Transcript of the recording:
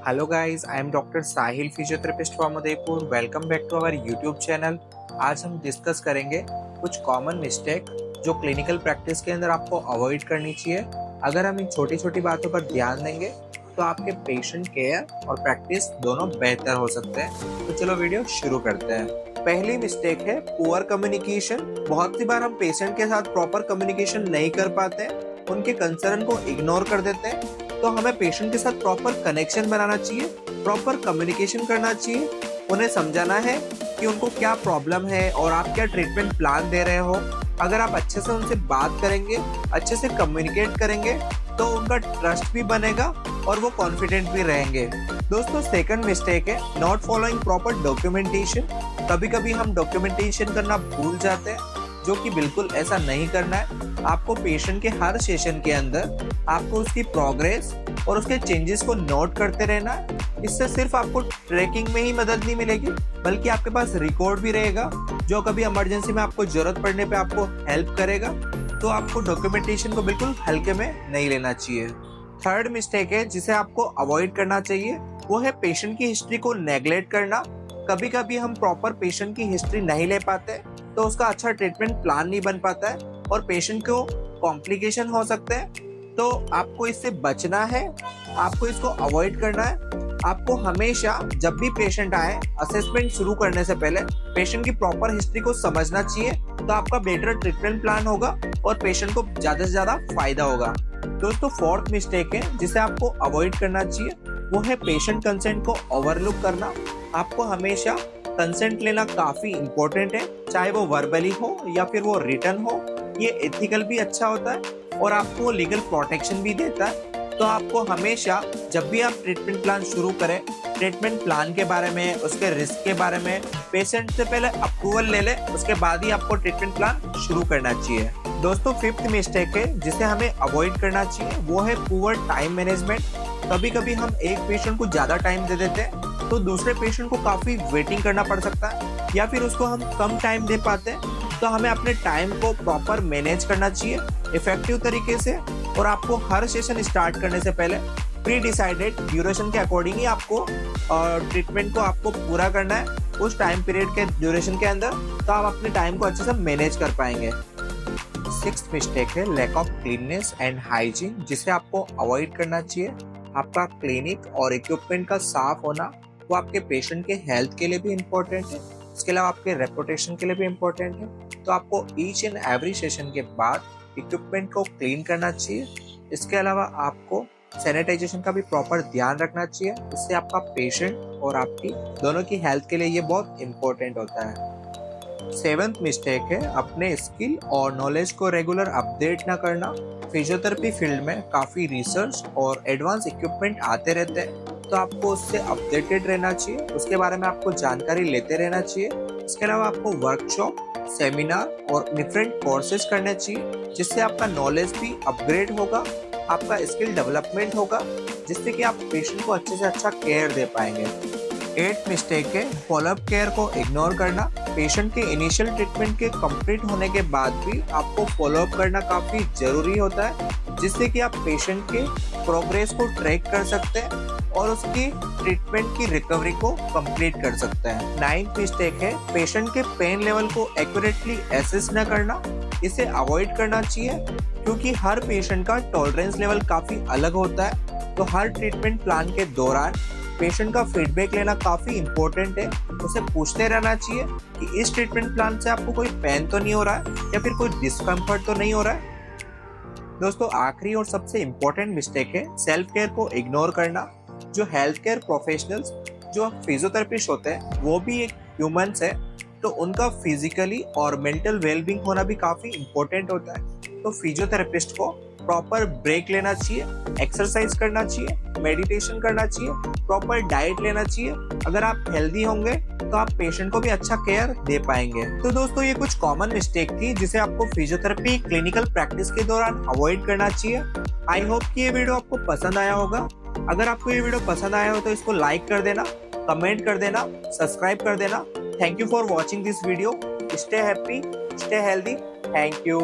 Hello guys, I am Dr. Sahil, physiotherapist from Udaipur. Welcome back to our YouTube channel. आज हम discuss करेंगे कुछ common mistake जो clinical practice के अंदर आपको अवॉइड करनी चाहिए। अगर हम इन छोटी छोटी बातों पर ध्यान देंगे तो आपके पेशेंट केयर और प्रैक्टिस दोनों बेहतर हो सकते हैं। तो चलो वीडियो शुरू करते हैं। पहली मिस्टेक है पुअर कम्युनिकेशन। बहुत सी बार हम पेशेंट के साथ प्रॉपर कम्युनिकेशन नहीं कर पाते, उनके कंसर्न को इग्नोर कर देते हैं। तो हमें पेशेंट के साथ प्रॉपर कनेक्शन बनाना चाहिए, प्रॉपर कम्युनिकेशन करना चाहिए, उन्हें समझाना है कि उनको क्या प्रॉब्लम है और आप क्या ट्रीटमेंट प्लान दे रहे हो। अगर आप अच्छे से उनसे बात करेंगे, अच्छे से कम्युनिकेट करेंगे तो उनका ट्रस्ट भी बनेगा और वो कॉन्फिडेंट भी रहेंगे। दोस्तों, सेकंड मिस्टेक है नॉट फॉलोइंग प्रॉपर डॉक्यूमेंटेशन। कभी कभी हम डॉक्यूमेंटेशन करना भूल जाते हैं, जो कि बिल्कुल ऐसा नहीं करना है। आपको पेशेंट के हर सेशन के अंदर आपको उसकी प्रोग्रेस और उसके चेंजेस को नोट करते रहना है। इससे सिर्फ आपको ट्रैकिंग में ही मदद नहीं मिलेगी, बल्कि आपके पास रिकॉर्ड भी रहेगा जो कभी इमरजेंसी में आपको जरूरत पड़ने पे आपको हेल्प करेगा। तो आपको डॉक्यूमेंटेशन को बिल्कुल हल्के में नहीं लेना चाहिए। थर्ड मिस्टेक है जिसे आपको अवॉइड करना चाहिए, वो है पेशेंट की हिस्ट्री को नेग्लेक्ट करना। कभी कभी हम प्रॉपर पेशेंट की हिस्ट्री नहीं ले पाते तो उसका अच्छा ट्रीटमेंट प्लान नहीं बन पाता है और पेशेंट को कॉम्प्लिकेशन हो सकते हैं। तो आपको इससे बचना है, आपको इसको अवॉइड करना है। आपको हमेशा जब भी पेशेंट आए, असेसमेंट शुरू करने से पहले पेशेंट की प्रॉपर हिस्ट्री को समझना चाहिए। तो आपका बेटर ट्रीटमेंट प्लान होगा और पेशेंट को ज्यादा से ज्यादा फायदा होगा। दोस्तों, फोर्थ मिस्टेक है जिसे आपको अवॉइड करना चाहिए, वो है पेशेंट कंसेंट को ओवरलुक करना। आपको हमेशा कंसेंट लेना काफी इम्पोर्टेंट है, चाहे वो वर्बली हो या फिर वो रिटन हो। ये एथिकल भी अच्छा होता है और आपको लीगल प्रोटेक्शन भी देता है। तो आपको हमेशा जब भी आप ट्रीटमेंट प्लान शुरू करें, ट्रीटमेंट प्लान के बारे में, उसके रिस्क के बारे में पेशेंट से पहले अप्रूवल ले लें, उसके बाद ही आपको ट्रीटमेंट प्लान शुरू करना चाहिए। दोस्तों, फिफ्थ मिस्टेक है जिसे हमें अवॉइड करना चाहिए, वो है पुअर टाइम मैनेजमेंट। कभी कभी हम एक पेशेंट को ज्यादा टाइम दे देते हैं तो दूसरे पेशेंट को काफी वेटिंग करना पड़ सकता है, या फिर उसको हम कम टाइम दे पाते हैं। तो हमें अपने टाइम को प्रॉपर मैनेज करना चाहिए इफेक्टिव तरीके से। और आपको हर सेशन स्टार्ट करने से पहले प्री डिसाइडेड ड्यूरेशन के अकॉर्डिंग ही आपको ट्रीटमेंट को आपको पूरा करना है उस टाइम पीरियड के ड्यूरेशन के अंदर। तो आप अपने टाइम को अच्छे से मैनेज कर पाएंगे। सिक्स्थ मिस्टेक है lack of cleanness and hygiene, जिसे आपको अवॉइड करना चाहिए। आपका क्लिनिक और इक्विपमेंट का साफ होना वो आपके पेशेंट के हेल्थ के लिए भी इम्पोर्टेंट है, इसके अलावा आपके रेपुटेशन के लिए भी इम्पोर्टेंट है। तो आपको ईच एंड एवरी सेशन के बाद इक्विपमेंट को क्लीन करना चाहिए। इसके अलावा आपको सैनिटाइजेशन का भी प्रॉपर ध्यान रखना चाहिए। इससे आपका पेशेंट और आपकी दोनों की हेल्थ के लिए ये बहुत इम्पोर्टेंट होता है। सेवेंथ मिस्टेक है अपने स्किल और नॉलेज को रेगुलर अपडेट ना करना। फिजियोथेरेपी फील्ड में काफी रिसर्च और एडवांस इक्विपमेंट आते रहते हैं, तो आपको उससे अपडेटेड रहना चाहिए, उसके बारे में आपको जानकारी लेते रहना चाहिए। इसके अलावा आपको वर्कशॉप, सेमिनार और डिफरेंट कोर्सेज करने चाहिए, जिससे आपका नॉलेज भी अपग्रेड होगा, आपका स्किल डेवलपमेंट होगा, जिससे कि आप पेशेंट को अच्छे से अच्छा केयर दे पाएंगे। एट मिस्टेक है फॉलोअप केयर को इग्नोर करना। पेशेंट के इनिशियल ट्रीटमेंट के कंप्लीट होने के बाद भी आपको फॉलोअप करना काफी जरूरी होता है, जिससे कि आप पेशेंट के प्रोग्रेस को ट्रैक कर सकते हैं और उसकी ट्रीटमेंट की रिकवरी को कंप्लीट कर सकते हैं। नाइन्थ मिस्टेक है पेशेंट के पेन लेवल को एक्यूरेटली एसेस न करना। इसे अवॉइड करना चाहिए क्योंकि हर पेशेंट का टॉलरेंस लेवल काफी अलग होता है। तो हर ट्रीटमेंट प्लान के दौरान पेशेंट का फीडबैक लेना काफी इम्पोर्टेंट है। उसे पूछते रहना चाहिए कि इस ट्रीटमेंट प्लान से आपको कोई पेन तो नहीं हो रहा है या फिर कोई डिस्कम्फर्ट तो नहीं हो रहा है। दोस्तों, आखिरी और सबसे इम्पोर्टेंट मिस्टेक है सेल्फ केयर को इग्नोर करना। जो हेल्थ केयर प्रोफेशनल्स, जो फिजियोथेरेपिस्ट होते हैं, वो भी एक ह्यूमंस है, तो उनका फिजिकली और मेंटल वेलबींग होना भी काफी इम्पोर्टेंट होता है। तो फिजियोथेरेपिस्ट को प्रॉपर ब्रेक लेना चाहिए, एक्सरसाइज करना चाहिए, मेडिटेशन करना चाहिए, प्रॉपर डाइट लेना चाहिए। अगर आप हेल्दी होंगे तो आप पेशेंट को भी अच्छा केयर दे पाएंगे। तो दोस्तों, ये कुछ कॉमन मिस्टेक थी जिसे आपको फिजियोथेरेपी क्लिनिकल प्रैक्टिस के दौरान अवॉइड करना चाहिए। आई होप कि ये वीडियो आपको पसंद आया होगा। अगर आपको ये वीडियो पसंद आया हो तो इसको लाइक कर देना, कमेंट कर देना, सब्सक्राइब कर देना। Thank you for watching this video. Stay happy, stay healthy. Thank you.